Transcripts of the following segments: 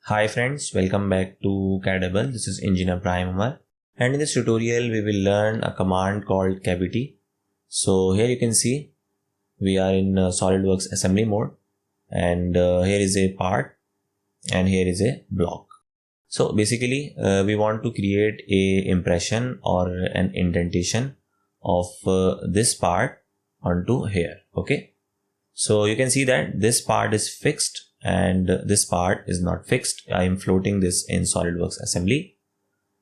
Hi friends, welcome back to Cadable. This is Engineer Prime Amar, and in this tutorial we will learn a command called cavity. So here you can see we are in SolidWorks assembly mode, and here is a part and here is a block. So basically we want to create a impression or an indentation of this part onto here. Okay, so you can see that this part is fixed and this part is not fixed. I am floating this in SolidWorks assembly.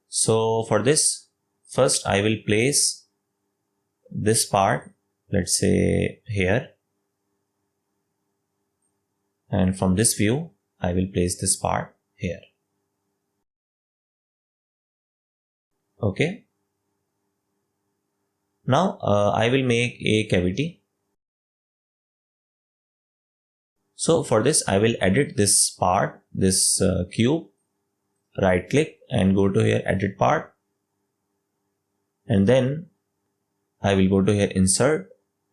So for this, first I will place this part, let's say here, and from this view I will place this part here. Okay, now I will make a cavity. So for this I will edit this part, this cube, right click and go to here edit part, and then I will go to here insert,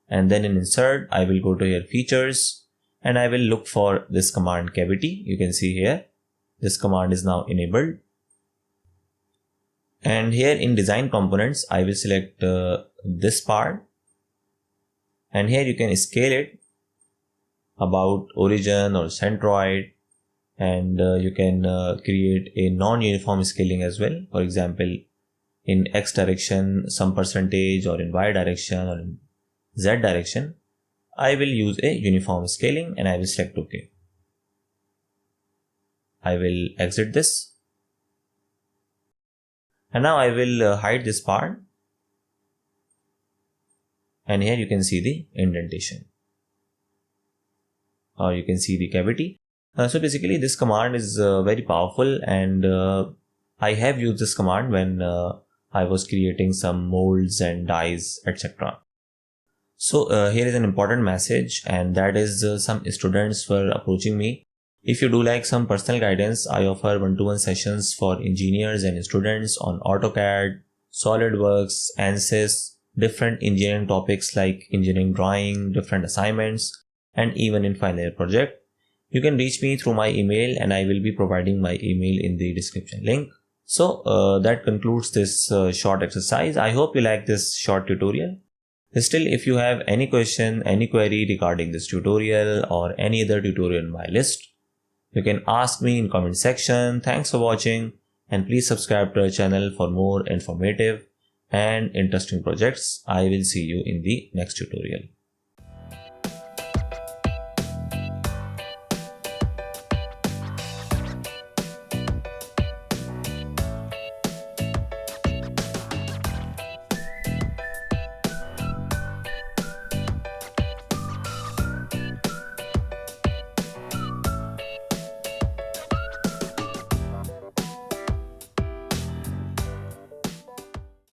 and then in insert I will go to here features and I will look for this command cavity. You can see here this command is now enabled, and here in design components I will select this part, and here you can scale it about origin or centroid, and you can create a non-uniform scaling as well. For example, in X direction some percentage, or in Y direction, or in Z direction. I will use a uniform scaling and I will select OK. I will exit this, and now I will hide this part, and here you can see the indentation, or you can see the cavity. So basically this command is very powerful, and I have used this command when I was creating some molds and dies, etc. So here is an important message, and that is some students were approaching me. If you do like some personal guidance, I offer one-to-one sessions for engineers and students on AutoCAD, SolidWorks, ANSYS, different engineering topics like engineering drawing, different assignments, and even in final year project. You can reach me through my email, and I will be providing my email in the description link. So that concludes this short exercise. I hope you like this short tutorial. Still, if you have any question, any query regarding this tutorial or any other tutorial in my list, you can ask me in comment section. Thanks for watching, and please subscribe to our channel for more informative and interesting projects. I will see you in the next tutorial.